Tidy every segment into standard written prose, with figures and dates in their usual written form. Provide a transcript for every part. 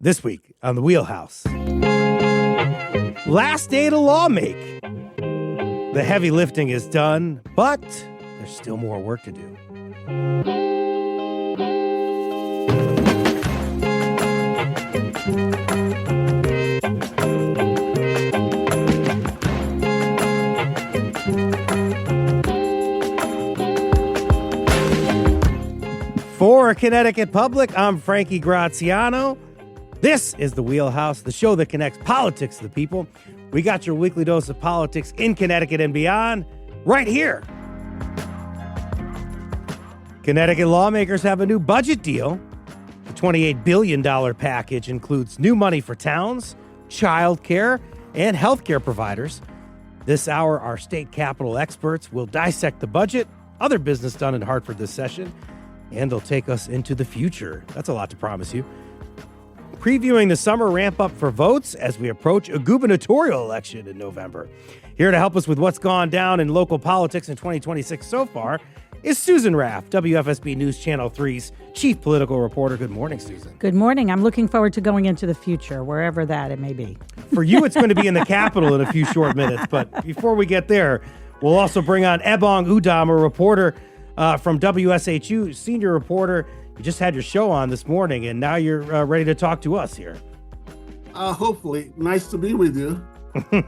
This week on the Wheelhouse. Last day to lawmake. The heavy lifting is done, but there's still more work to do. For Connecticut Public, I'm Frankie Graziano. This is the Wheelhouse, the show that connects politics to the people. We got your weekly dose of politics in Connecticut and beyond right here. Connecticut lawmakers have a new budget deal. The $28 billion package includes new money for towns, child care, and health care providers. This hour, our state capitol experts will dissect the budget, other business done in Hartford this session, and they'll take us into the future. That's a lot to promise you. Previewing the summer ramp up for votes as we approach a gubernatorial election in November. Here to help us with what's gone down in local politics in 2026 so far is Susan Raff, WFSB News Channel 3's chief political reporter. Good morning, Susan. Good morning. I'm looking forward to going into the future, wherever that it may be. For you, it's going to be in the Capitol in a few short minutes. But before we get there, we'll also bring on Ebong Udom, a reporter from WSHU, senior reporter. You just had your show on this morning, and now you're ready to talk to us here. Hopefully. Nice to be with you.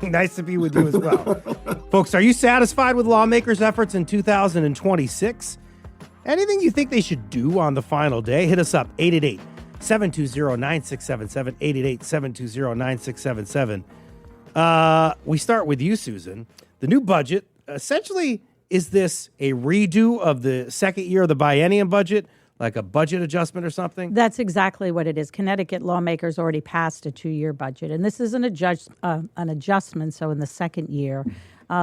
Nice to be with you as well. Folks, are you satisfied with lawmakers' efforts in 2026? Anything you think they should do on the final day? Hit us up, 888-720-9677, 888-720-9677. We start with you, Susan. The new budget, essentially, is this a redo of the second year of the biennium budget? Like a budget adjustment or something? That's exactly what it is. Connecticut lawmakers already passed a 2-year budget, and this is an adjustment. So in the second year,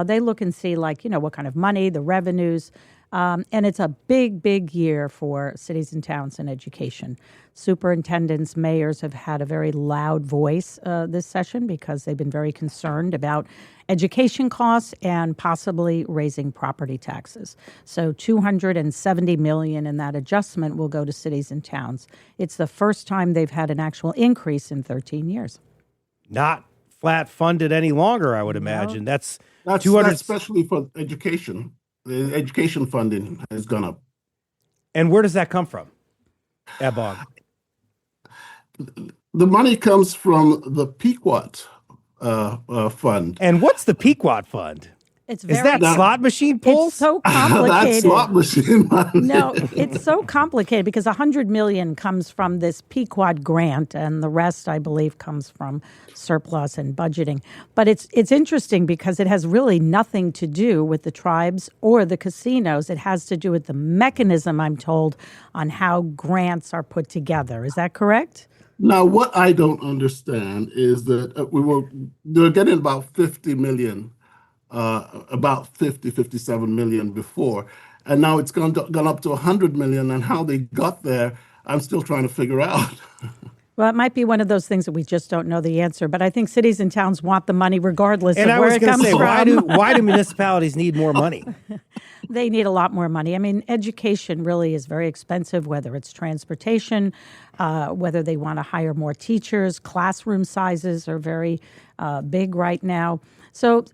they look and see, what kind of money, the revenues, and it's a big, big year for cities and towns and education. Superintendents, mayors have had a very loud voice this session because they've been very concerned about education costs and possibly raising property taxes. So $270 million in that adjustment will go to cities and towns. It's the first time they've had an actual increase in 13 years. Not flat funded any longer, I would imagine. No. That's 200, especially for education. The education funding has gone up. And where does that come from, Ebong? The money comes from the Pequot fund. And what's the Pequot fund? Is that slot machine pulls? It's so complicated. That's slot machine money. No, it's so complicated because $100 million comes from this Pequot grant, and the rest, I believe, comes from surplus and budgeting. But it's interesting because it has really nothing to do with the tribes or the casinos. It has to do with the mechanism, I'm told, on how grants are put together. Is that correct? Now, what I don't understand is that they were getting about 50 million. About 57 million before, and now it's gone up to 100 million, and how they got there, I'm still trying to figure out. Well, it might be one of those things that we just don't know the answer, but I think cities and towns want the money regardless of where it comes from. Why do municipalities need more money? They need a lot more money. I mean, education really is very expensive, whether it's transportation, whether they want to hire more teachers. Classroom sizes are very big right now. So,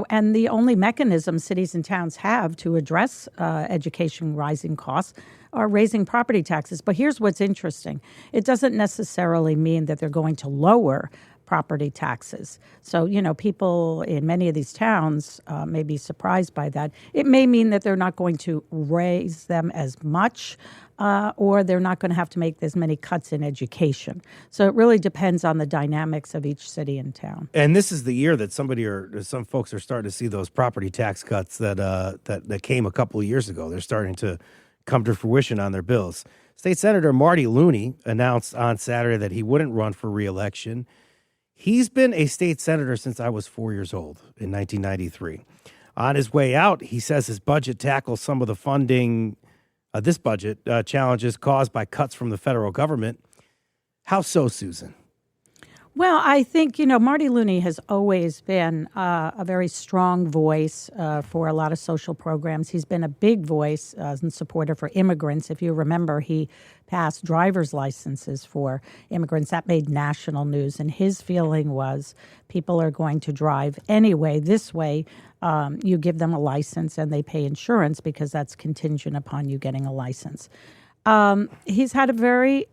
and the only mechanism cities and towns have to address education rising costs are raising property taxes. But here's what's interesting. It doesn't necessarily mean that they're going to lower property taxes. So, people in many of these towns may be surprised by that. It may mean that they're not going to raise them as much, or they're not going to have to make as many cuts in education. So it really depends on the dynamics of each city and town. And this is the year that some folks are starting to see those property tax cuts that came a couple of years ago. They're starting to come to fruition on their bills. State Senator Marty Looney announced on Saturday that he wouldn't run for re-election. He's been a state senator since I was 4 years old in 1993. On his way out, he says his budget tackles some of the funding, challenges caused by cuts from the federal government. How so, Susan? Well, I think, Marty Looney has always been a very strong voice for a lot of social programs. He's been a big voice and supporter for immigrants. If you remember, he passed driver's licenses for immigrants. That made national news. And his feeling was people are going to drive anyway. This way, you give them a license and they pay insurance because that's contingent upon you getting a license. He's had a very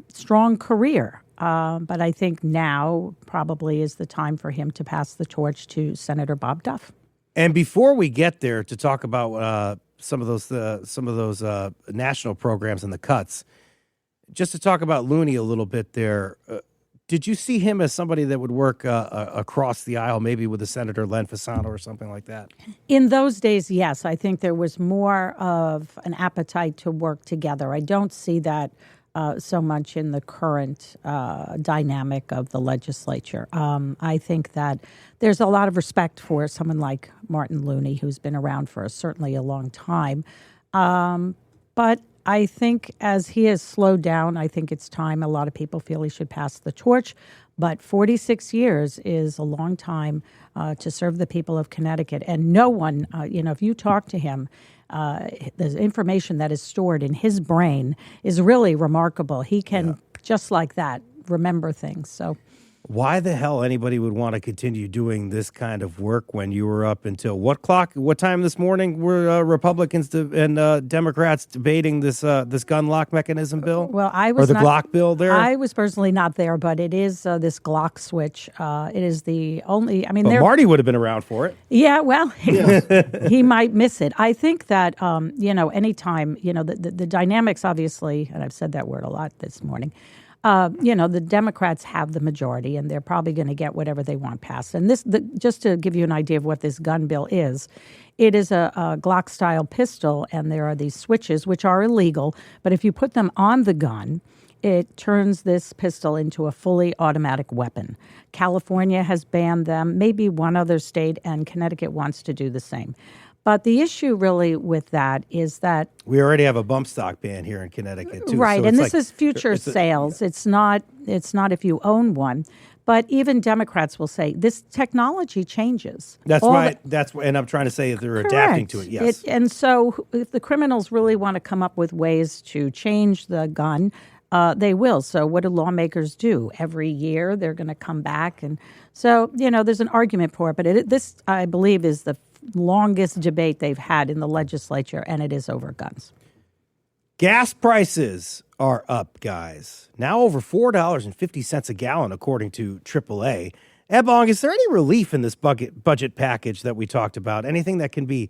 strong career. But I think now probably is the time for him to pass the torch to Senator Bob Duff. And before we get there to talk about some of those national programs and the cuts, just to talk about Looney a little bit there, did you see him as somebody that would work across the aisle, maybe with the Senator Len Fasano or something like that? In those days, yes. I think there was more of an appetite to work together. I don't see that so much in the current dynamic of the legislature. I think that there's a lot of respect for someone like Martin Looney, who's been around for certainly a long time. But I think as he has slowed down, I think it's time. A lot of people feel he should pass the torch. But 46 years is a long time to serve the people of Connecticut. And no one, if you talk to him, the information that is stored in his brain is really remarkable. He can, just like that, remember things. So, why the hell anybody would want to continue doing this kind of work when you were up until what time this morning were Republicans and Democrats debating this gun lock mechanism bill? Well, I was or the Glock bill there. I was personally not there, but it is this Glock switch. It is the only. I mean, Marty would have been around for it. Yeah, well, he might miss it. I think that anytime the dynamics, obviously, and I've said that word a lot this morning. The Democrats have the majority, and they're probably going to get whatever they want passed. And just to give you an idea of what this gun bill is, it is a Glock-style pistol, and there are these switches, which are illegal. But if you put them on the gun, it turns this pistol into a fully automatic weapon. California has banned them, maybe one other state, and Connecticut wants to do the same. But the issue really with that is that we already have a bump stock ban here in Connecticut too. Right, so and this is future sales. It's not if you own one. But even Democrats will say this technology changes. And I'm trying to say that they're adapting to it. Yes. And so if the criminals really want to come up with ways to change the gun, they will. So what do lawmakers do? Every year they're going to come back. And so, there's an argument for it. But this, I believe, is the longest debate they've had in the legislature, and it is over guns. Gas prices are up, guys. Now over $4.50 a gallon, according to AAA. Ebong, is there any relief in this budget package that we talked about? Anything that can be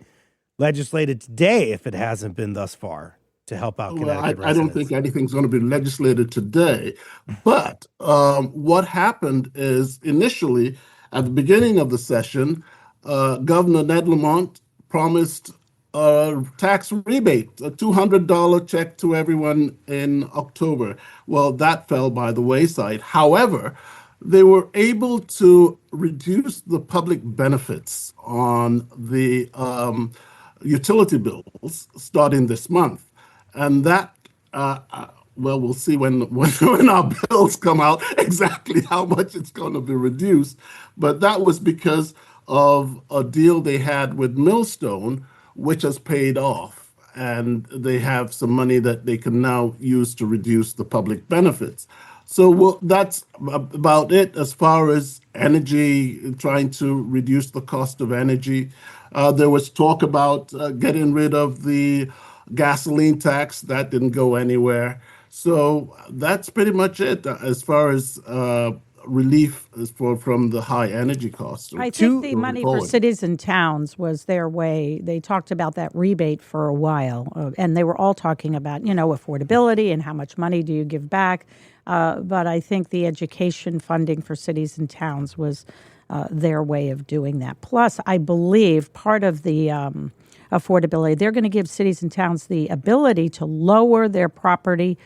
legislated today, if it hasn't been thus far, to help out Connecticut residents? I don't think anything's going to be legislated today. But what happened is initially, at the beginning of the session, Governor Ned Lamont promised a tax rebate, a $200 check to everyone in October. Well, that fell by the wayside. However, they were able to reduce the public benefits on the utility bills starting this month. And that, we'll see when our bills come out exactly how much it's going to be reduced. But that was because of a deal they had with Millstone, which has paid off. And they have some money that they can now use to reduce the public benefits. So that's about it as far as energy, trying to reduce the cost of energy. There was talk about getting rid of the gasoline tax. That didn't go anywhere. So that's pretty much it as far as relief from the high energy costs. I think the money for cities and towns was their way. They talked about that rebate for a while, and they were all talking about, affordability and how much money do you give back. But I think the education funding for cities and towns was their way of doing that. Plus, I believe part of the affordability, they're going to give cities and towns the ability to lower their property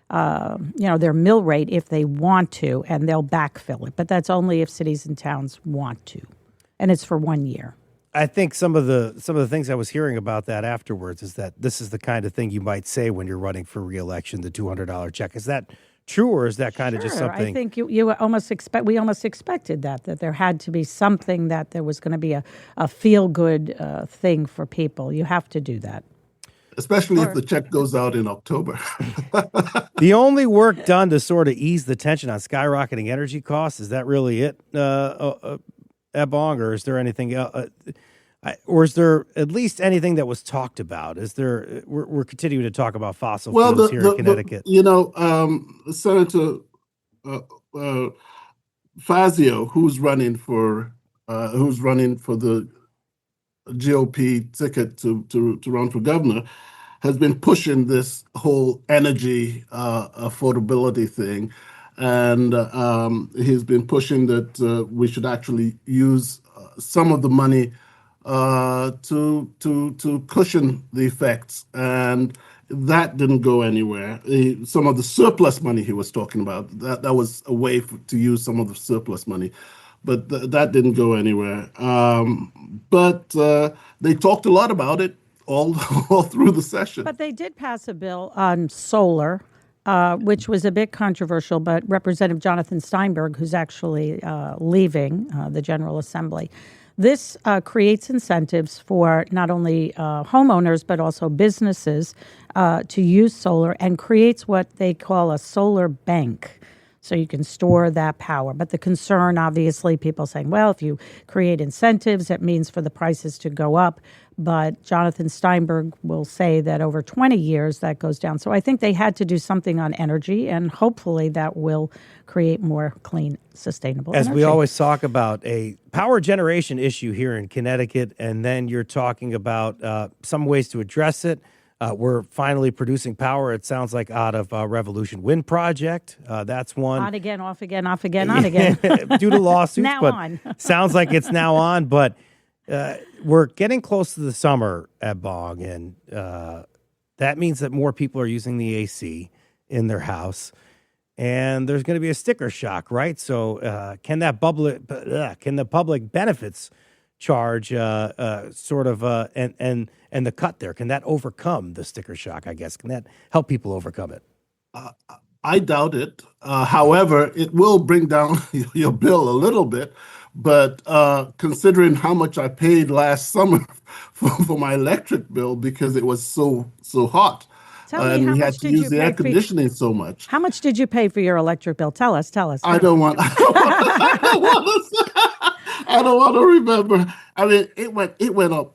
their mill rate if they want to, and they'll backfill it. But that's only if cities and towns want to, and it's for 1 year. I think some of the things I was hearing about that afterwards is that this is the kind of thing you might say when you're running for re-election, the $200 check. Is that true, or is that kind of just Sure. I something? think you almost we almost expected that there had to be something, that there was going to be a feel good thing for people. You have to do that. especially if the check goes out in October. The only work done to sort of ease the tension on skyrocketing energy costs, is that really it, Ebong, or is there anything else? Or is there at least anything that was talked about? Is there? We're continuing to talk about fossil Well, fuels here in Connecticut. Senator uh, uh, Fazio, who's running for the GOP ticket to run for governor, has been pushing this whole energy affordability thing, and he's been pushing that we should actually use some of the money to cushion the effects, and that didn't go anywhere. Some of the surplus money he was talking about, that was a way to use some of the surplus money, but that didn't go anywhere. But they talked a lot about it all all through the session. But they did pass a bill on solar, which was a bit controversial. But Representative Jonathan Steinberg, who's actually leaving the General Assembly, this creates incentives for not only homeowners but also businesses to use solar, and creates what they call a solar bank. So you can store that power. But the concern, obviously, people saying, well, if you create incentives, it means for the prices to go up. But Jonathan Steinberg will say that over 20 years, that goes down. So I think they had to do something on energy, and hopefully that will create more clean, sustainable As energy. we always talk about a power generation issue here in Connecticut, and then you're talking about some ways to address it. We're finally producing power, it sounds like, out of Revolution Wind Project. That's one. On again, off again, off again, on again. Due to lawsuits, Now but on. sounds like it's now on. But we're getting close to the summer at Bog, and that means that more people are using the AC in their house. And there's going to be a sticker shock, right? So can the public benefits charge sort of and the cut there, can that overcome the sticker shock, I guess? Can that help people overcome it? I doubt it. However, it will bring down your bill a little bit. But considering how much I paid last summer for my electric bill because it was so hot, Tell me, and how we much had to did use you the pay air for- conditioning so much. How much did you pay for your electric bill? Tell us. I don't want. I don't want to remember. I mean, it went up.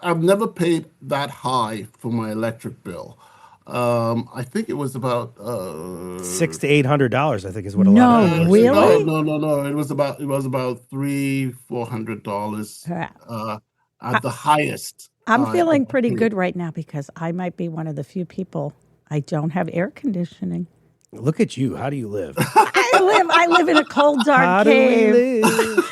I've never paid that high for my electric bill. I think it was about $600 to $800, I think, is what a No, lot of people are saying. really? No. It was about $300-400 at the highest. I'm feeling ever pretty paid. good right now because I might be one of the few people. I don't have air conditioning. Look at you. How do you live? I live in a cold, dark How do cave. we live?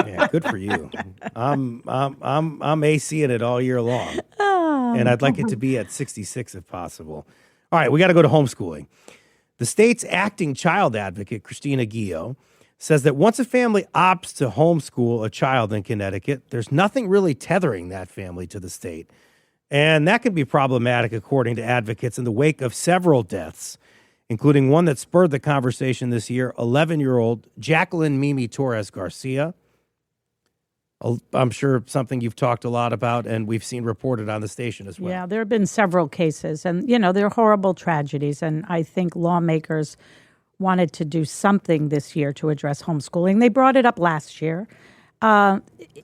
Yeah, good for you. I'm AC in it all year long, and I'd like it to be at 66 if possible. All right, we got to go to homeschooling. The state's acting child advocate, Christina Guillo, says that once a family opts to homeschool a child in Connecticut, there's nothing really tethering that family to the state. And that can be problematic, according to advocates, in the wake of several deaths, including one that spurred the conversation this year, 11-year-old Jacqueline Mimi Torres Garcia. I'm sure something you've talked a lot about, and we've seen reported on the station as well. Yeah, there have been several cases, and, they're horrible tragedies, and I think lawmakers wanted to do something this year to address homeschooling. They brought it up last year.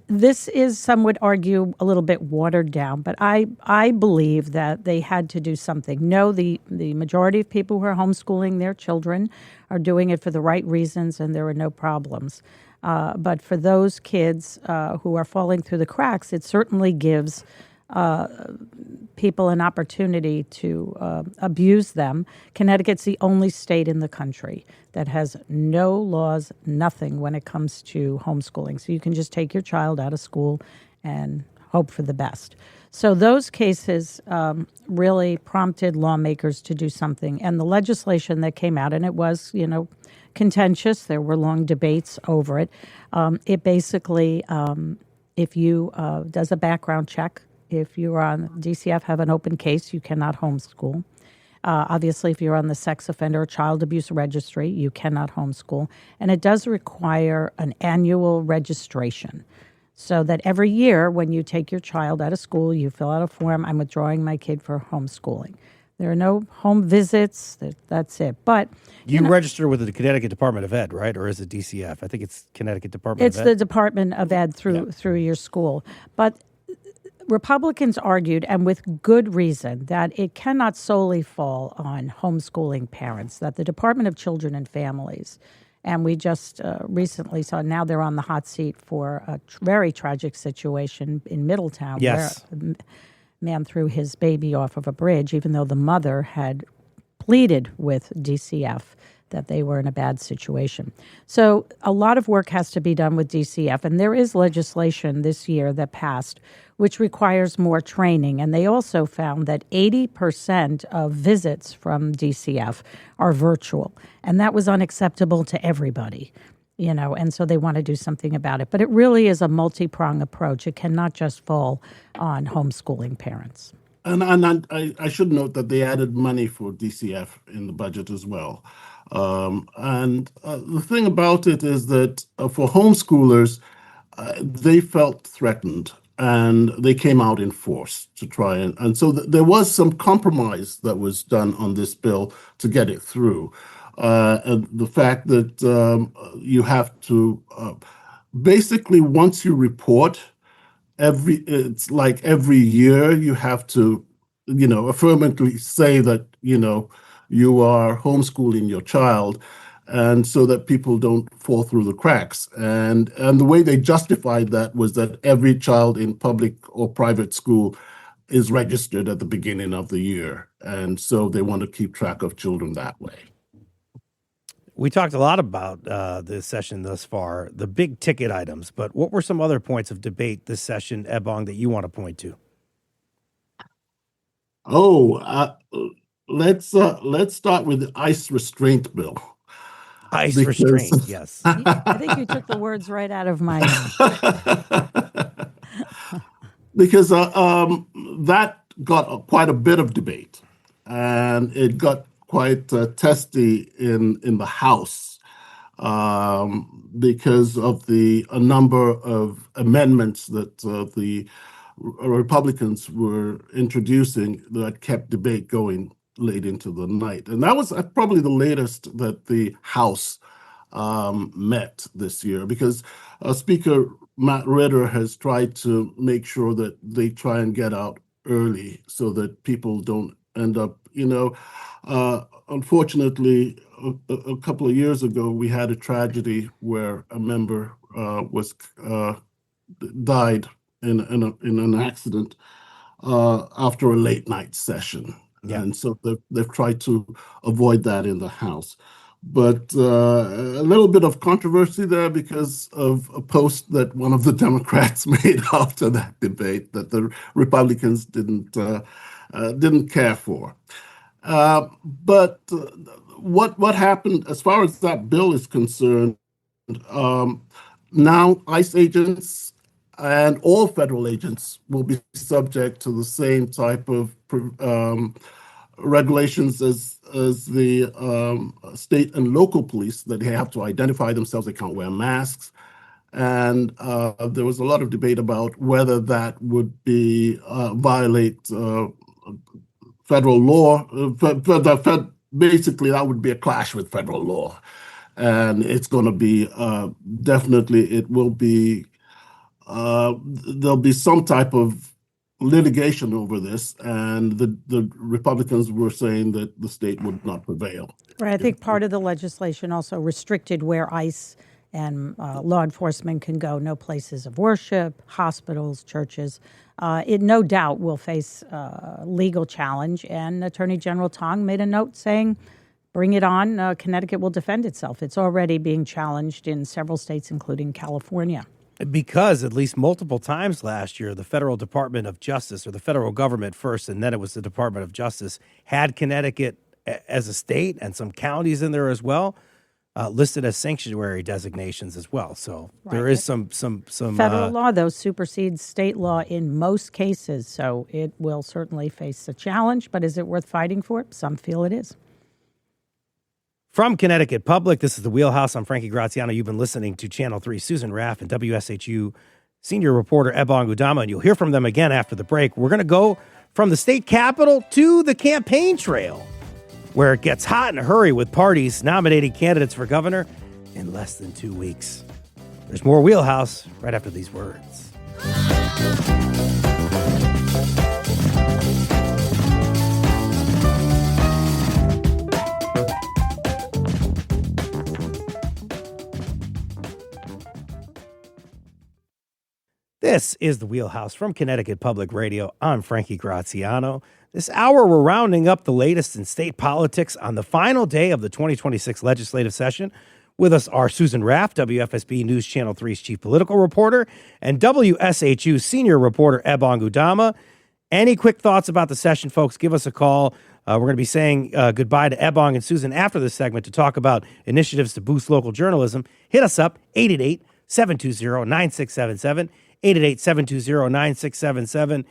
This is, some would argue, a little bit watered down, but I believe that they had to do something. No, the majority of people who are homeschooling their children are doing it for the right reasons, and there are no problems. But for those kids who are falling through the cracks, it certainly gives people an opportunity to abuse them. Connecticut's the only state in the country that has no laws, nothing when it comes to homeschooling. So you can just take your child out of school and hope for the best. So those cases really prompted lawmakers to do something. And the legislation that came out, and it was, contentious. There were long debates over it. It basically, if you does a background check, if you are on DCF, have an open case, you cannot homeschool. Obviously, if you're on the sex offender or child abuse registry, you cannot homeschool. And it does require an annual registration. So that every year when you take your child out of school, you fill out a form, I'm withdrawing my kid for homeschooling. There are no home visits. That's it. But you register with the Connecticut Department of Ed, right? Or is it DCF? I think it's Connecticut Department it's of Ed. the Department of Ed through your school. But Republicans argued, and with good reason, that it cannot solely fall on homeschooling parents, that the Department of Children and Families, and we just recently saw, now they're on the hot seat for a very tragic situation in Middletown, Yes. where a man threw his baby off of a bridge, even though the mother had pleaded with DCF that they were in a bad situation. So a lot of work has to be done with DCF, and there is legislation this year that passed which requires more training. And they also found that 80% of visits from DCF are virtual, and that was unacceptable to everybody. And so they want to do something about it. But it really is a multi-pronged approach. It cannot just fall on homeschooling parents. And I should note that they added money for DCF in the budget as well. And the thing about it is that for homeschoolers, they felt threatened and they came out in force to try and so there was some compromise that was done on this bill to get it through. And the fact that you have to basically, once you report, it's like every year you have to, affirmatively say that, you are homeschooling your child, and so that people don't fall through the cracks. And the way they justified that was that every child in public or private school is registered at the beginning of the year. And so they want to keep track of children that way. We talked a lot about this session thus far, the big ticket items, but what were some other points of debate this session, Ebong, that you want to point to? Let's start with the ICE restraint bill. ICE restraint, yes. I think you took the words right out of my mouth. Because that got quite a bit of debate, and it got quite testy in the House because of a number of amendments that the Republicans were introducing that kept debate going late into the night. And that was probably the latest that the House met this year, because Speaker Matt Ritter has tried to make sure that they try and get out early so that people don't end up, unfortunately, a couple of years ago, we had a tragedy where a member died in an accident after a late night session. Yeah. And so they've tried to avoid that in the House. But a little bit of controversy there because of a post that one of the Democrats made after that debate that the Republicans didn't care for. But what happened as far as that bill is concerned, now ICE agents and all federal agents will be subject to the same type of regulations as the state and local police, that they have to identify themselves, they can't wear masks. And there was a lot of debate about whether that would be violate federal law. Basically, that would be a clash with federal law. And it's going to be definitely, it will be, there'll be some type of litigation over this, and the Republicans were saying that the state would not prevail. Right. I think part of the legislation also restricted where ICE and law enforcement can go. No places of worship, hospitals, churches. It no doubt will face legal challenge, and Attorney General Tong made a note saying, bring it on. Connecticut will defend itself. It's already being challenged in several states, including California. Because at least multiple times last year, the federal Department of Justice, or the federal government first, and then it was the Department of Justice, had Connecticut as a state and some counties in there as well, listed as sanctuary designations as well. So there Right. is some Federal law, though, supersedes state law in most cases, so it will certainly face a challenge. But is it worth fighting for? Some feel it is. From Connecticut Public, this is the Wheelhouse. I'm Frankie Graziano. You've been listening to Channel 3, Susan Raff, and WSHU senior reporter Ebong Udama, and you'll hear from them again after the break. We're going to go from the state capitol to the campaign trail, where it gets hot in a hurry with parties nominating candidates for governor in less than 2 weeks. There's more Wheelhouse right after these words. This is the Wheelhouse from Connecticut Public Radio. I'm Frankie Graziano. This hour, we're rounding up the latest in state politics on the final day of the 2026 legislative session. With us are Susan Raff, WFSB News Channel 3's chief political reporter, and WSHU senior reporter Ebong Udama. Any quick thoughts about the session, folks? Give us a call. We're going to be saying goodbye to Ebong and Susan after this segment to talk about initiatives to boost local journalism. Hit us up, 888-720-9677. 888-720-9677.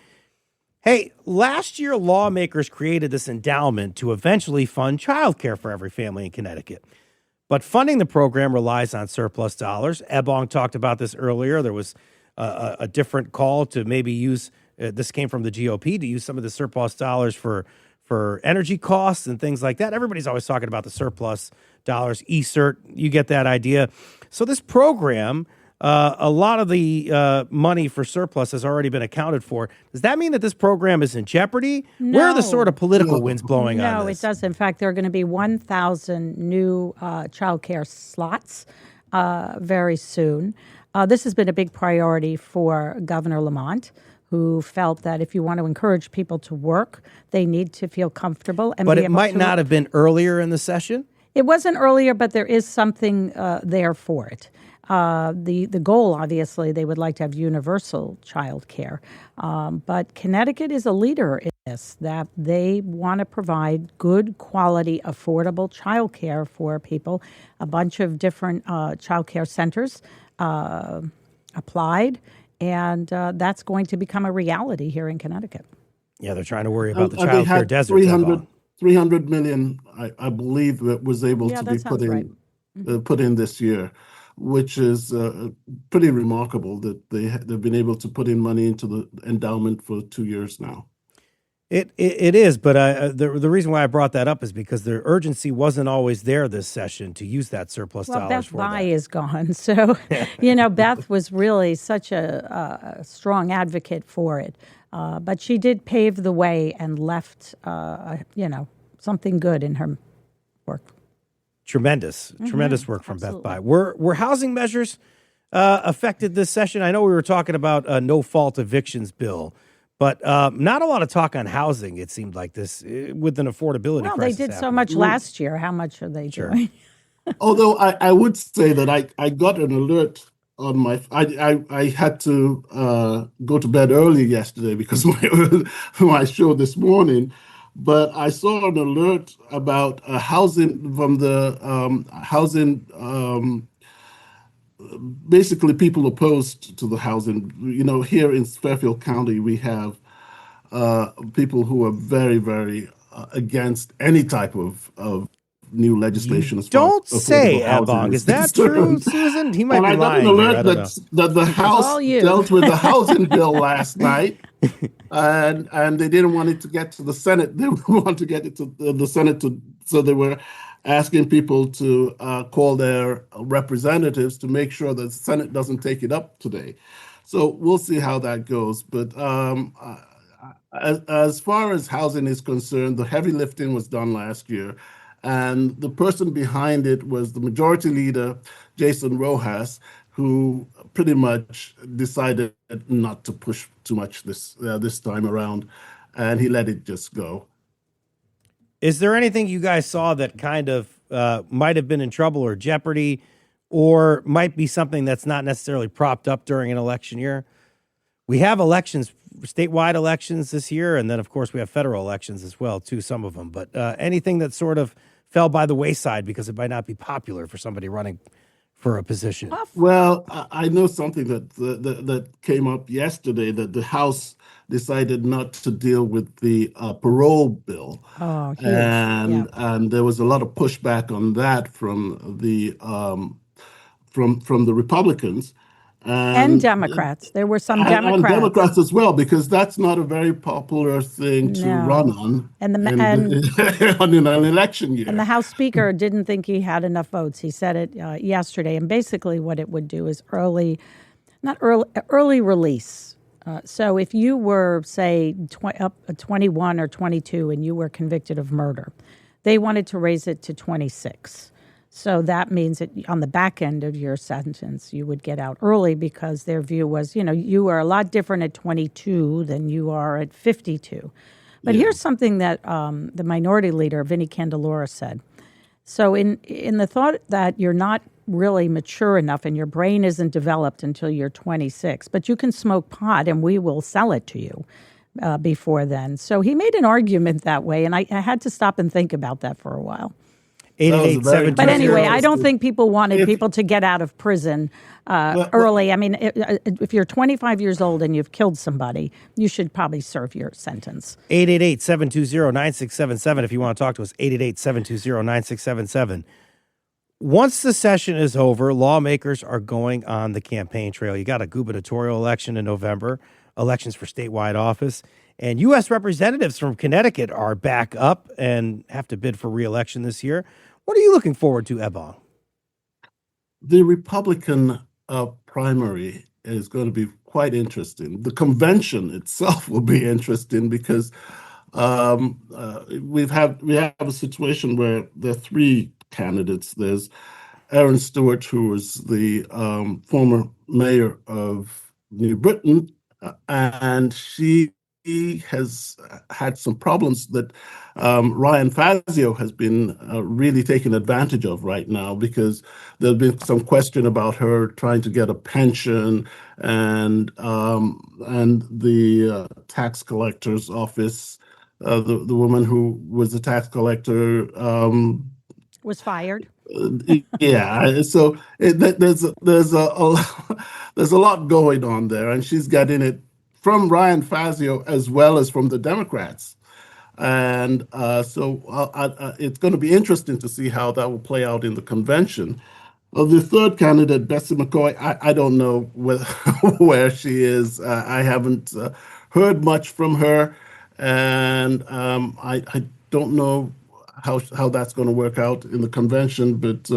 Hey, last year, lawmakers created this endowment to eventually fund childcare for every family in Connecticut. But funding the program relies on surplus dollars. Ebong talked about this earlier. There was a different call to maybe use, this came from the GOP, to use some of the surplus dollars for energy costs and things like that. Everybody's always talking about the surplus dollars, eCert, you get that idea. So this program, a lot of the money for surplus has already been accounted for. Does that mean that this program is in jeopery? No. Where are the sort of political winds blowing on No, this? it does. In fact, there are going to be 1,000 new child care slots very soon. This has been a big priority for Governor Lamont, who felt that if you want to encourage people to work, they need to feel comfortable. And But it might not have been earlier in the session? It wasn't earlier, but there is something there for it. The goal, obviously, they would like to have universal child care. But Connecticut is a leader in this, that they want to provide good quality, affordable child care for people. A bunch of different child care centers applied, and that's going to become a reality here in Connecticut. Yeah, they're trying to worry about the They child care had desert. 300 million, I believe, that was able to be put in, put in this year, which is pretty remarkable that they've been able to put in money into the endowment for 2 years now. It is, but the reason why I brought that up is because the urgency wasn't always there this session to use that surplus dollars Beth for Bai that. is gone, so Beth was really such a strong advocate for it, but she did pave the way and left something good in her work. Tremendous work from Beth Bai. Were housing measures affected this session? I know we were talking about a no-fault evictions bill, but not a lot of talk on housing, it seemed like this, with an affordability crisis. Well, they did so much last year. How much are they doing? Although I would say that I got an alert on my, I had to go to bed early yesterday because of my show this morning. But I saw an alert about housing from the basically people opposed to the housing. Here in Fairfield County, we have people who are very, very against any type of new legislation. Don't say, Ebong. Is that true, Susan? He might be lying. I got an alert that the House dealt with the housing bill last night, and they didn't want it to get to the Senate. They want to get it to the Senate, so they were asking people to call their representatives to make sure that the Senate doesn't take it up today. So we'll see how that goes. But as far as housing is concerned, the heavy lifting was done last year. And the person behind it was the majority leader, Jason Rojas, who pretty much decided not to push too much this time around, and he let it just go. Is there anything you guys saw that kind of might have been in trouble or jeopardy, or might be something that's not necessarily propped up during an election year? We have elections, statewide elections this year, and then, of course, we have federal elections as well, too, some of them. But anything that sort of fell by the wayside because it might not be popular for somebody running for a position? Well, I know something that came up yesterday, that the House decided not to deal with the parole bill, Oh, huge. Yeah. and there was a lot of pushback on that from the Republicans And and Democrats. There were some and Democrats. Democrats as well, because that's not a very popular thing to run No. on And in in an election And year. the House Speaker didn't think he had enough votes. He said it yesterday. And basically, what it would do is early release. So if you were, say, 21 or 22 and you were convicted of murder, they wanted to raise it to 26. So that means that on the back end of your sentence, you would get out early, because their view was, you are a lot different at 22 than you are at 52. But here's something that the minority leader, Vinnie Candelora, said. So in the thought that you're not really mature enough and your brain isn't developed until you're 26, but you can smoke pot and we will sell it to you before then. So he made an argument that way, and I had to stop and think about that for a while. 888 But anyway, I don't think people wanted people to get out of prison early. I mean, if you're 25 years old and you've killed somebody, you should probably serve your sentence. 888-720-9677 if you want to talk to us. 888-720-9677. Once the session is over, lawmakers are going on the campaign trail. You got a gubernatorial election in November, elections for statewide office, and U.S. representatives from Connecticut are back up and have to bid for re-election this year. What are you looking forward to, Ebon? The Republican primary is going to be quite interesting. The convention itself will be interesting, because we have a situation where there are three candidates. There's Aaron Stewart, who was the former mayor of New Britain, and she has had some problems that Ryan Fazio has been really taking advantage of right now, because there's been some question about her trying to get a pension, and the tax collector's office, the woman who was the tax collector Was fired. Yeah, so there's a lot going on there, and she's getting it from Ryan Fazio as well as from the Democrats, and so it's going to be interesting to see how that will play out in the convention. The third candidate, Bessie McCoy, I don't know where she is. I haven't heard much from her, and I don't know how that's going to work out in the convention, but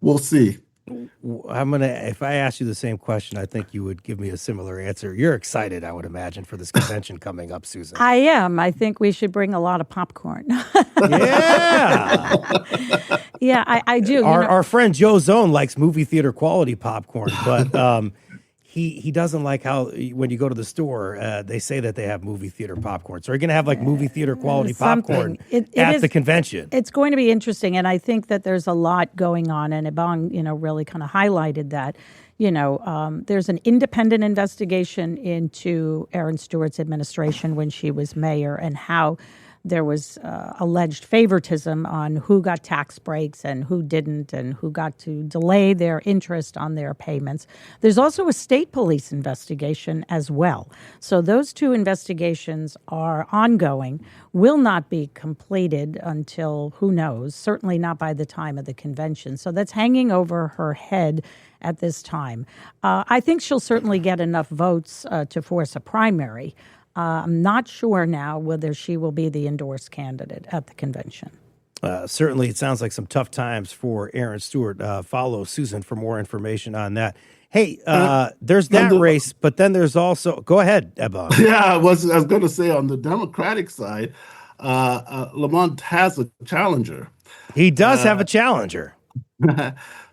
we'll see. If I asked you the same question, I think you would give me a similar answer. You're excited, I would imagine, for this convention coming up, Susan. I am. I think we should bring a lot of popcorn. Yeah. Yeah, I do. Our friend Joe Zone likes movie theater quality popcorn, but he doesn't like how when you go to the store, they say that they have movie theater popcorn. So are you going to have like movie theater quality popcorn at the convention? It's going to be interesting, and I think that there's a lot going on, and Ebong, really kind of highlighted that. There's an independent investigation into Aaron Stewart's administration when she was mayor, and how there was alleged favoritism on who got tax breaks and who didn't, and who got to delay their interest on their payments. There's also a state police investigation as well. So those two investigations are ongoing, will not be completed until, who knows, certainly not by the time of the convention. So that's hanging over her head at this time. I think she'll certainly get enough votes to force a primary. I'm not sure now whether she will be the endorsed candidate at the convention. Certainly, it sounds like some tough times for Aaron Stewart. Follow Susan for more information on that. Hey, there's that race, but then there's also... Go ahead, Ebon. Yeah, I was going to say, on the Democratic side, Lamont has a challenger. He does have a challenger.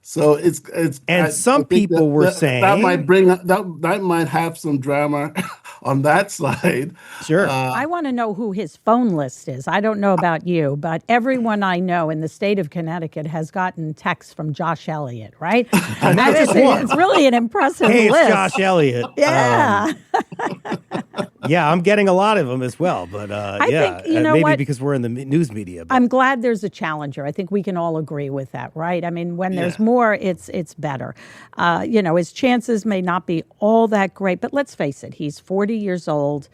So it's and some people were saying that might have some drama on that side. Sure. I want to know who his phone list is. I don't know about you, but everyone I know in the state of Connecticut has gotten texts from Josh Elliott, right? And that's just one. It's really an impressive list. It's Josh Elliott. Yeah. Yeah, I'm getting a lot of them as well. But I yeah, think, you know maybe what? because we're in the news media. But I'm glad there's a challenger. I think we can all agree with that, right? I mean, when there's Yeah. more, it's better. His chances may not be all that great, but let's face it, he's 40 years old.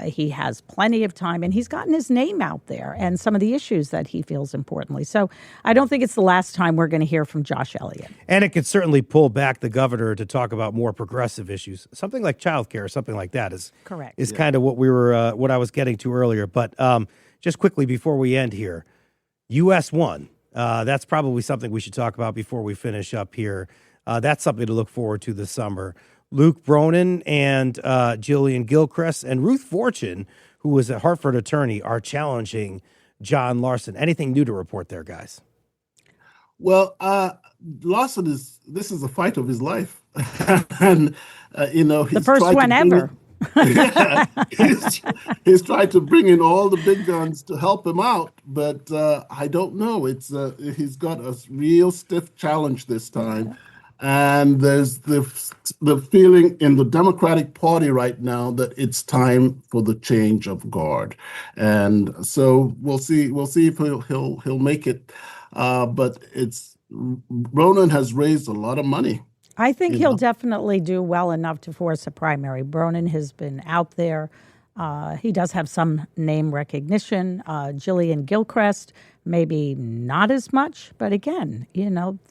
He has plenty of time, and he's gotten his name out there and some of the issues that he feels importantly. So I don't think it's the last time we're going to hear from Josh Elliott. And it could certainly pull back the governor to talk about more progressive issues. Something like childcare, something like that is Correct. Is kind of what I was getting to earlier. But just quickly before we end here, US won. That's probably something we should talk about before we finish up here. That's something to look forward to this summer. Luke Bronin and Jillian Gilchrist and Ruth Fortune, who was a Hartford attorney, are challenging John Larson. Anything new to report there, guys? Well, Lawson this is a fight of his life. And, The he's first tried to one bring ever. Yeah, he's tried to bring in all the big guns to help him out, but I don't know. He's got a real stiff challenge this time, and there's the feeling in the Democratic Party right now that it's time for the change of guard, and so we'll see. We'll see if he'll make it, but Ronan has raised a lot of money. I think he'll definitely do well enough to force a primary. Bronin has been out there. He does have some name recognition. Jillian Gilchrist, maybe not as much. But again,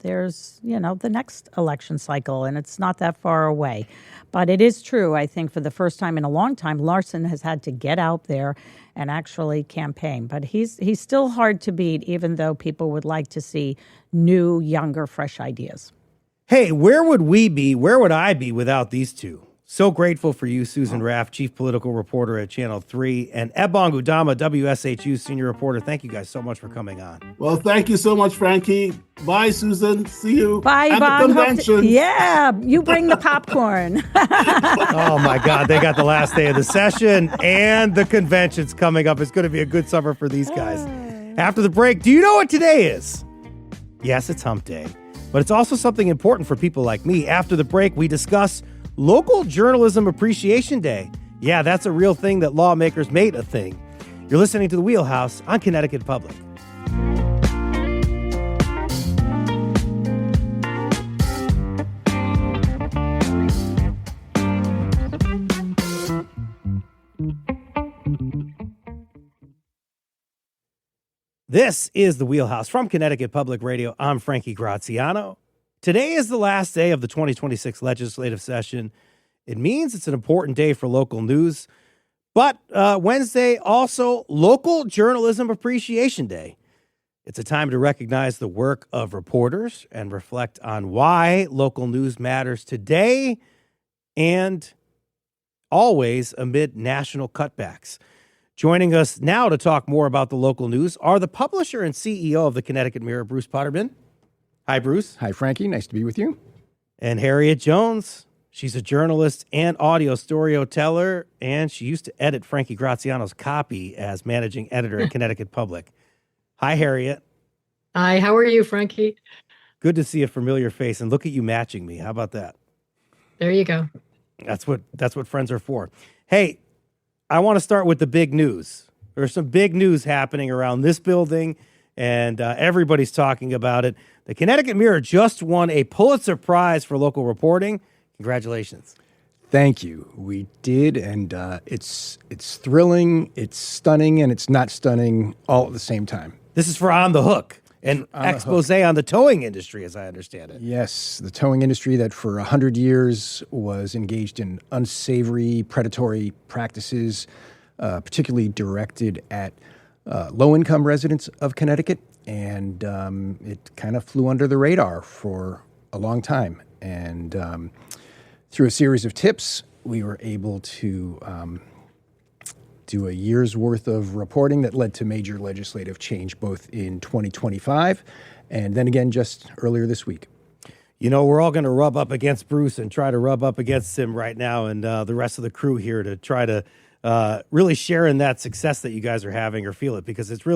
there's, the next election cycle, and it's not that far away. But it is true, I think, for the first time in a long time, Larson has had to get out there and actually campaign. But he's still hard to beat, even though people would like to see new, younger, fresh ideas. Hey, where would I be without these two? So grateful for you, Susan Raff, Chief Political Reporter at Channel 3, and Ebong Udama, WSHU Senior Reporter. Thank you guys so much for coming on. Well, thank you so much, Frankie. Bye, Susan. See you Bye, at Yvonne. the convention. Yeah, you bring the popcorn. Oh, my God. They got the last day of the session and the convention's coming up. It's going to be a good summer for these guys. After the break, do you know what today is? Yes, it's hump day. But it's also something important for people like me. After the break, we discuss Local Journalism Appreciation Day. Yeah, that's a real thing that lawmakers made a thing. You're listening to The Wheelhouse on Connecticut Public. This is The Wheelhouse from Connecticut Public Radio. I'm Frankie Graziano. Today is the last day of the 2026 legislative session. It means it's an important day for local news. But Wednesday, also Local Journalism Appreciation Day. It's a time to recognize the work of reporters and reflect on why local news matters today and always amid national cutbacks. Joining us now to talk more about the local news are the publisher and CEO of the Connecticut Mirror, Bruce Potterman. Hi, Bruce. Hi, Frankie. Nice to be with you. And Harriet Jones. She's a journalist and audio storyteller, and she used to edit Frankie Graziano's copy as managing editor at Connecticut Public. Hi, Harriet. Hi, how are you, Frankie? Good to see a familiar face, and look at you matching me. How about that? There you go. That's what friends are for. Hey, I want to start with the big news. There's some big news happening around this building, and everybody's talking about it. The Connecticut Mirror just won a Pulitzer Prize for local reporting. Congratulations. Thank you. We did, and it's thrilling, it's stunning, and it's not stunning all at the same time. This is for On the Hook, an expose on the towing industry, as I understand it. Yes, the towing industry that for 100 years was engaged in unsavory, predatory practices, particularly directed at low-income residents of Connecticut, and it kind of flew under the radar for a long time. And through a series of tips, we were able to do a year's worth of reporting that led to major legislative change, both in 2025 and then again just earlier this week. You know, we're all going to rub up against Bruce and try to rub up against him right now and the rest of the crew here to try to really share in that success that you guys are having or feel it, because it's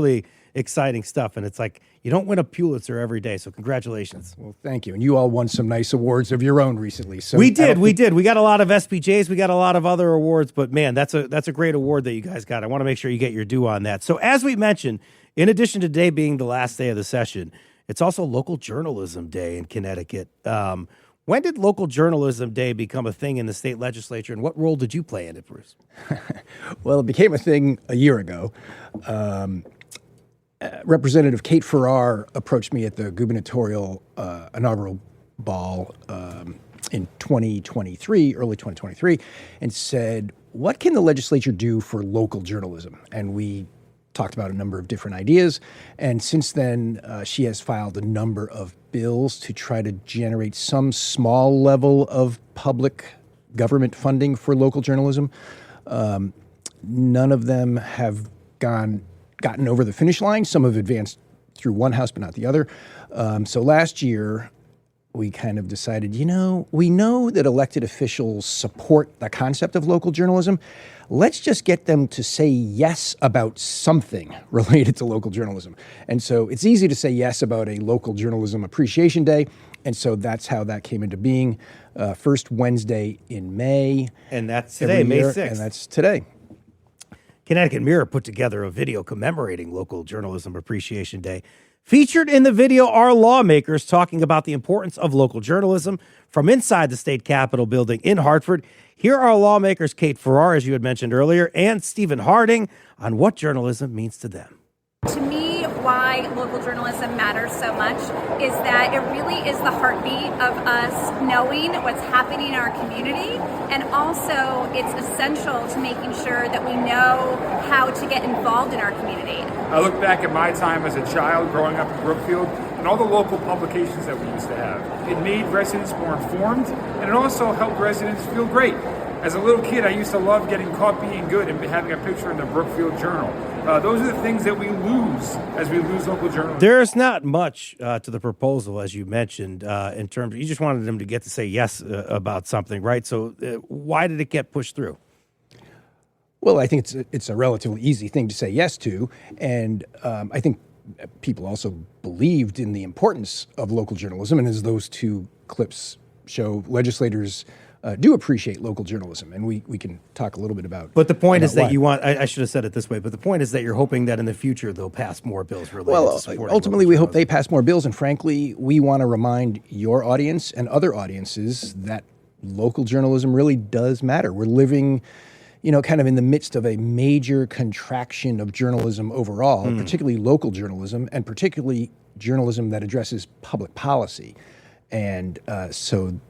exciting stuff. And it's like, you don't win a Pulitzer every day. So congratulations. Well, thank you. And you all won some nice awards of your own recently. So We did. We got a lot of SPJs. We got a lot of other awards, but man, that's a great award that you guys got. I want to make sure you get your due on that. So as we mentioned, in addition to today being the last day of the session, it's also Local Journalism Day in Connecticut. When did Local Journalism Day become a thing in the state legislature, and what role did you play in it, Bruce? Well, it became a thing a year ago. Representative Kate Farrar approached me at the gubernatorial inaugural ball in 2023, early 2023, and said, what can the legislature do for local journalism? And we talked about a number of different ideas. And since then, she has filed a number of bills to try to generate some small level of public government funding for local journalism. None of them have gotten over the finish line. Some have advanced through one house, but not the other. So last year, we kind of decided, we know that elected officials support the concept of local journalism. Let's just get them to say yes about something related to local journalism. And so it's easy to say yes about a Local Journalism Appreciation Day. And so that's how that came into being. First Wednesday in May. And that's today, May 6th. And that's today. Connecticut Mirror put together a video commemorating Local Journalism Appreciation Day. Featured in the video are lawmakers talking about the importance of local journalism from inside the state capitol building in Hartford. Here are lawmakers Kate Farrar, as you had mentioned earlier, and Stephen Harding on what journalism means to them. To me, why local journalism matters so much is that it really is the heartbeat of us knowing what's happening in our community, and also it's essential to making sure that we know how to get involved in our community. I look back at my time as a child growing up in Brookfield and all the local publications that we used to have. It made residents more informed, and it also helped residents feel great. As a little kid, I used to love getting caught being good and having a picture in the Brookfield Journal. Those are the things that we lose as we lose local journalism. There's not much to the proposal, as you mentioned, in terms of, you just wanted them to get to say yes about something, right? So why did it get pushed through? Well, I think it's a relatively easy thing to say yes to. And I think people also believed in the importance of local journalism. And as those two clips show, legislators do appreciate local journalism, and we can talk a little bit about. But the point is that why. you want. I should have said it this way. But the point is that you're hoping that in the future they'll pass more bills related to supporting. Ultimately, we hope they pass more bills, and frankly, we want to remind your audience and other audiences that local journalism really does matter. We're living, kind of in the midst of a major contraction of journalism overall, particularly local journalism, and particularly journalism that addresses public policy, and so.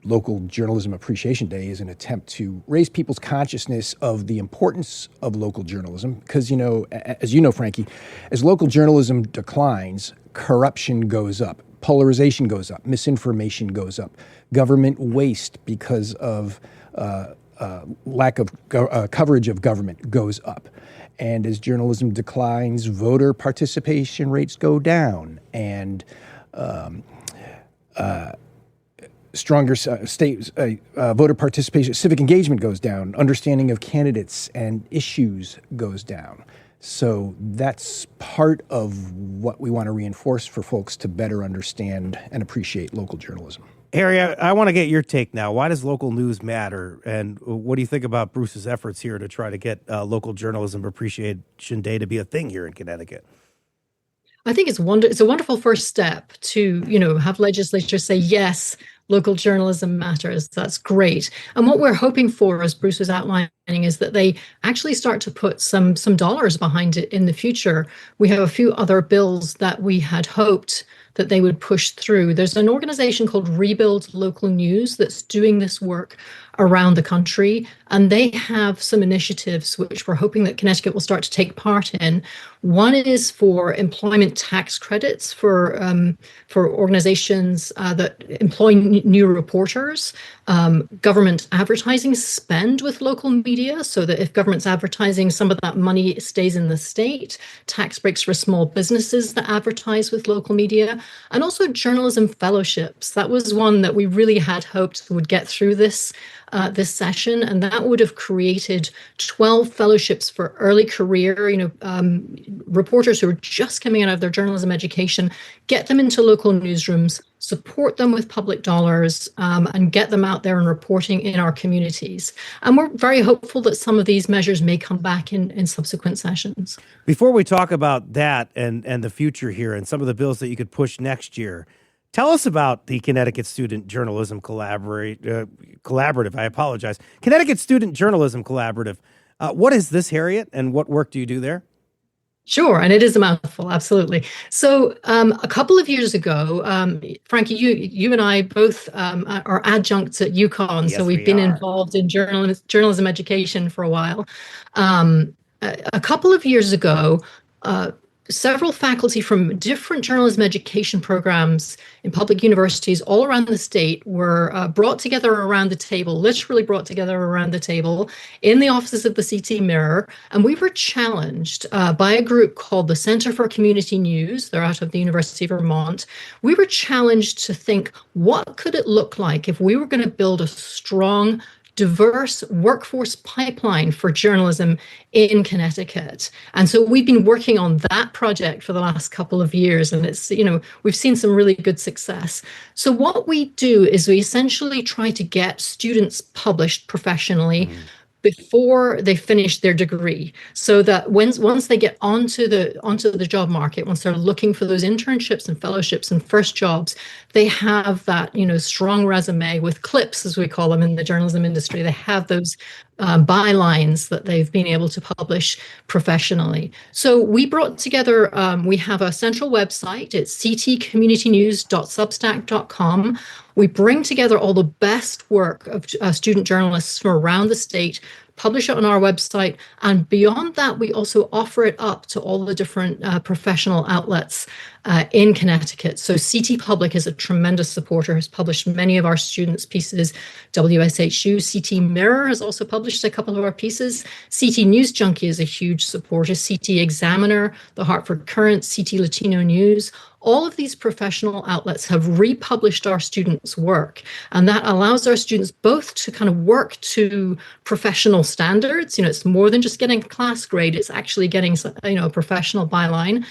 Local Journalism Appreciation Day is an attempt to raise people's consciousness of the importance of local journalism. Because, as you know, Frankie, as local journalism declines, corruption goes up, polarization goes up, misinformation goes up, government waste because of lack of coverage of government goes up. And as journalism declines, voter participation rates go down, and stronger state voter participation, civic engagement goes down, understanding of candidates and issues goes down. So that's part of what we want to reinforce for folks to better understand and appreciate local journalism. Harry, I want to get your take now. Why does local news matter? And what do you think about Bruce's efforts here to try to get Local Journalism Appreciation Day to be a thing here in Connecticut? I think it's a wonderful first step to, have legislatures say, yes, local journalism matters. That's great. And what we're hoping for, as Bruce was outlining, is that they actually start to put some dollars behind it in the future. We have a few other bills that we had hoped that they would push through. There's an organization called Rebuild Local News that's doing this work around the country, and they have some initiatives which we're hoping that Connecticut will start to take part in. One is for employment tax credits for organizations that employ new reporters, government advertising spend with local media media, so that if government's advertising, some of that money stays in the state, tax breaks for small businesses that advertise with local media, and also journalism fellowships. That was one that we really had hoped would get through this session, and that would have created 12 fellowships for early career, reporters who are just coming out of their journalism education, get them into local newsrooms, support them with public dollars, and get them out there and reporting in our communities. And we're very hopeful that some of these measures may come back in subsequent sessions. Before we talk about that and the future here and some of the bills that you could push next year, tell us about the Connecticut Student Journalism Collaborative. I apologize. Connecticut Student Journalism Collaborative. What is this, Harriet, and what work do you do there? Sure, and it is a mouthful, absolutely. So a couple of years ago, Frankie, you and I both are adjuncts at UConn, Yes, so we've been involved in journalism education for a while. A couple of years ago, several faculty from different journalism education programs in public universities all around the state were brought together around the table, literally brought together around the table in the offices of the CT Mirror. And we were challenged by a group called the Center for Community News. They're out of the University of Vermont. We were challenged to think, what could it look like if we were going to build a strong, diverse workforce pipeline for journalism in Connecticut? And so we've been working on that project for the last couple of years, and it's, we've seen some really good success. So what we do is we essentially try to get students published professionally before they finish their degree, so that once they get onto the job market, once they're looking for those internships and fellowships and first jobs, they have that strong resume with clips, as we call them in the journalism industry. They have those bylines that they've been able to publish professionally. So we brought together, we have a central website. It's ctcommunitynews.substack.com. We bring together all the best work of student journalists from around the state, publish it on our website, and beyond that, we also offer it up to all the different professional outlets in Connecticut. So CT Public is a tremendous supporter, has published many of our students' pieces. WSHU, CT Mirror has also published a couple of our pieces. CT News Junkie is a huge supporter. CT Examiner, the Hartford Courant, CT Latino News. All of these professional outlets have republished our students' work, and that allows our students both to kind of work to professional standards. It's more than just getting a class grade; it's actually getting a professional byline.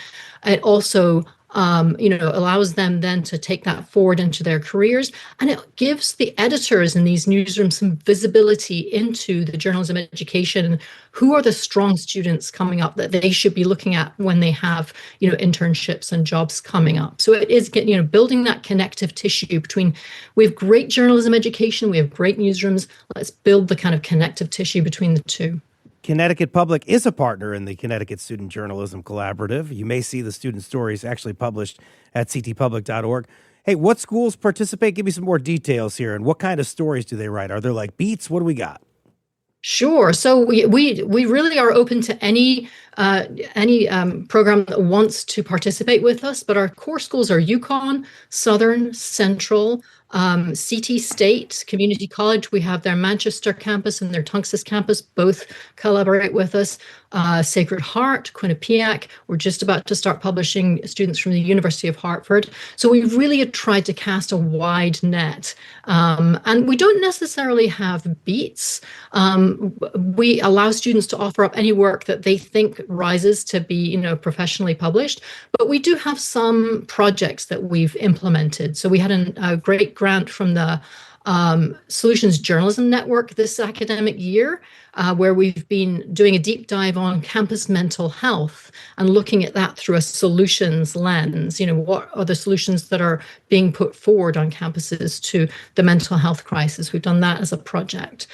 It also allows them then to take that forward into their careers, and it gives the editors in these newsrooms some visibility into the journalism education. Who are the strong students coming up that they should be looking at when they have internships and jobs coming up? So it is building that connective tissue between, we have great journalism education, we have great newsrooms. Let's build the kind of connective tissue between the two. Connecticut Public is a partner in the Connecticut Student Journalism Collaborative. You may see the student stories actually published at ctpublic.org. Hey, what schools participate? Give me some more details here. And what kind of stories do they write? Are there like beats? What do we got? Sure. So we really are open to any program that wants to participate with us. But our core schools are UConn, Southern, Central, CT State, Community College. We have their Manchester campus and their Tunxus campus both collaborate with us. Sacred Heart, Quinnipiac. We're just about to start publishing students from the University of Hartford. So we really have tried to cast a wide net. And we don't necessarily have beats. We allow students to offer up any work that they think rises to be, professionally published. But we do have some projects that we've implemented. So we had a great grant from the Solutions Journalism Network this academic year, where we've been doing a deep dive on campus mental health and looking at that through a solutions lens. What are the solutions that are being put forward on campuses to the mental health crisis? We've done that as a project.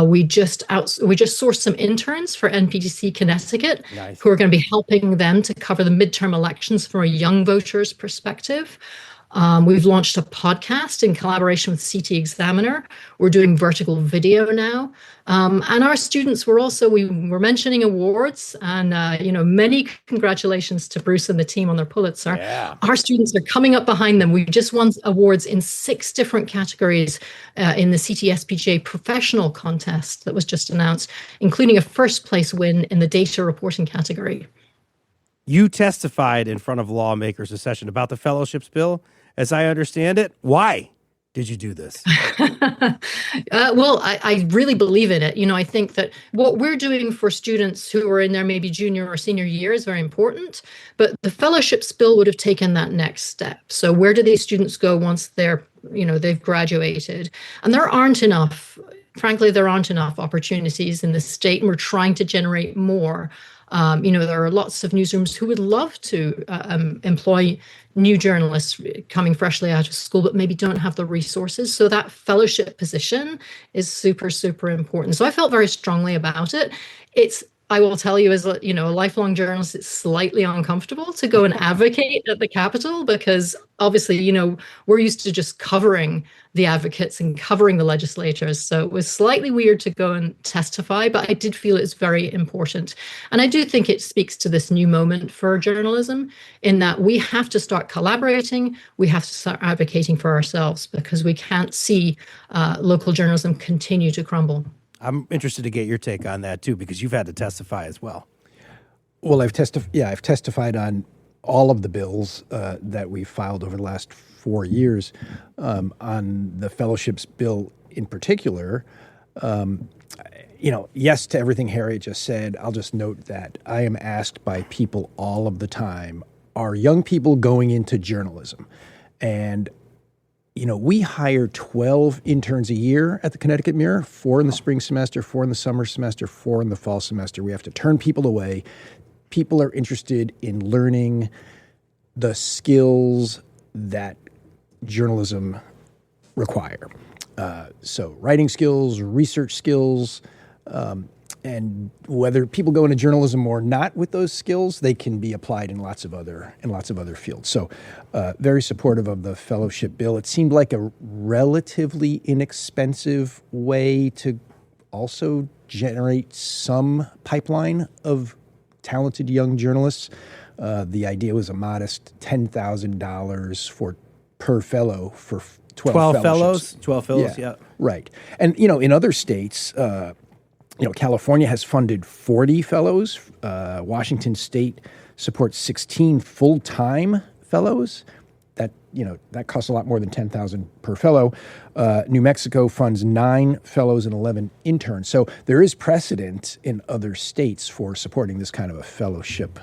We just sourced some interns for NPDC Connecticut, who are going to be helping them to cover the midterm elections from a young voters perspective. We've launched a podcast in collaboration with CT Examiner. We're doing vertical video now. And our students we were mentioning awards, and many congratulations to Bruce and the team on their Pulitzer. Yeah. Our students are coming up behind them. We just won awards in 6 different categories in the CTSPJ professional contest that was just announced, including a first place win in the data reporting category. You testified in front of lawmakers a session about the fellowships bill. As I understand it, why did you do this? Well, I really believe in it. I think that what we're doing for students who are in their maybe junior or senior year is very important, but the fellowships bill would have taken that next step. So where do these students go once they've graduated? And there aren't enough opportunities in the state, and we're trying to generate more. There are lots of newsrooms who would love to employ new journalists coming freshly out of school, but maybe don't have the resources. So that fellowship position is super, super important. So I felt very strongly about it. I will tell you, as a lifelong journalist, it's slightly uncomfortable to go and advocate at the Capitol, because obviously, we're used to just covering the advocates and covering the legislators. So it was slightly weird to go and testify, but I did feel it's very important. And I do think it speaks to this new moment for journalism, in that we have to start collaborating, we have to start advocating for ourselves, because we can't see local journalism continue to crumble. I'm interested to get your take on that too, because you've had to testify as well. Well, I've testified on all of the bills that we've filed over the last 4 years. On the fellowships bill in particular, yes to everything Harriet just said. I'll just note that I am asked by people all of the time, are young people going into journalism? And we hire 12 interns a year at the Connecticut Mirror, 4 in the spring semester, 4 in the summer semester, 4 in the fall semester. We have to turn people away. People are interested in learning the skills that journalism require. So writing skills, research skills, and whether people go into journalism or not with those skills, they can be applied in lots of other fields. So very supportive of the fellowship bill. It seemed like a relatively inexpensive way to also generate some pipeline of talented young journalists. The idea was a modest $10,000 per fellow for 12 fellows. 12 fellows, yeah. Right. And, in other states, California has funded 40 fellows. Washington State supports 16 full-time fellows. That costs a lot more than $10,000 per fellow. New Mexico funds 9 fellows and 11 interns. So there is precedent in other states for supporting this kind of a fellowship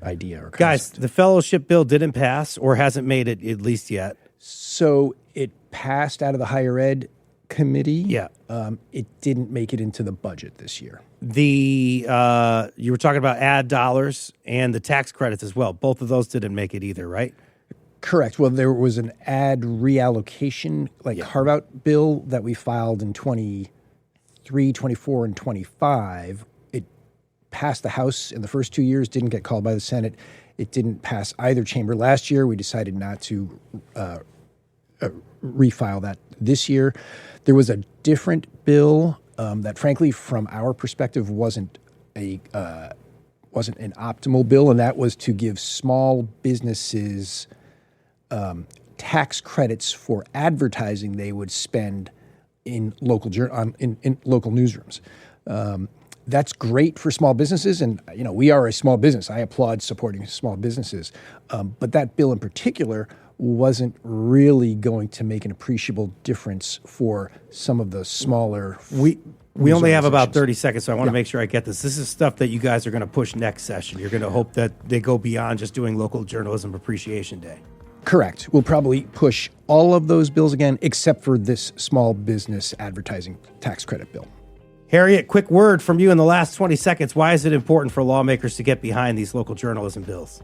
idea or concept. Guys, the fellowship bill didn't pass, or hasn't made it at least yet. So it passed out of the higher ed committee. Yeah. It didn't make it into the budget this year. You were talking about ad dollars and the tax credits as well. Both of those didn't make it either, right? Correct. Well, there was an ad reallocation, carve-out bill that we filed in 23, 24, and 25. It passed the House in the first 2 years, didn't get called by the Senate. It didn't pass either chamber last year. We decided not to refile that this year. There was a different bill that, frankly, from our perspective, wasn't an optimal bill, and that was to give small businesses tax credits for advertising they would spend in local in local newsrooms. That's great for small businesses, and we are a small business. I applaud supporting small businesses, but that bill in particular wasn't really going to make an appreciable difference for some of the smaller. We only have about 30 seconds, so I want to make sure I get this. This is stuff that you guys are going to push next session. You're going to hope that they go beyond just doing Local Journalism Appreciation Day. Correct. We'll probably push all of those bills again, except for this small business advertising tax credit bill. Harriet, quick word from you in the last 20 seconds. Why is it important for lawmakers to get behind these local journalism bills?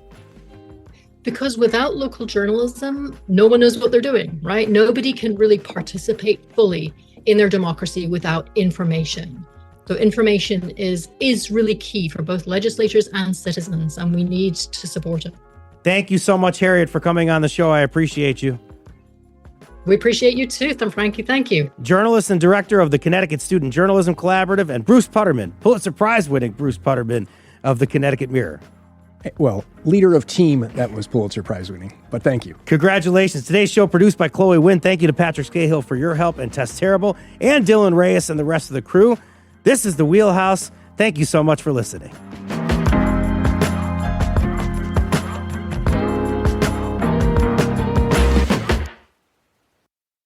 Because without local journalism, no one knows what they're doing, right? Nobody can really participate fully in their democracy without information. So information is really key for both legislators and citizens, and we need to support it. Thank you so much, Harriet, for coming on the show. I appreciate you. We appreciate you too, Frankie. Thank you. Journalist and director of the Connecticut Student Journalism Collaborative, and Bruce Putterman, Pulitzer Prize-winning Bruce Putterman of the Connecticut Mirror. Well, leader of team that was Pulitzer Prize winning, but thank you. Congratulations. Today's show produced by Chloe Wynn. Thank you to Patrick Scahill for your help, and Tess Terrible, and Dylan Reyes and the rest of the crew. This is the Wheelhouse. Thank you so much for listening.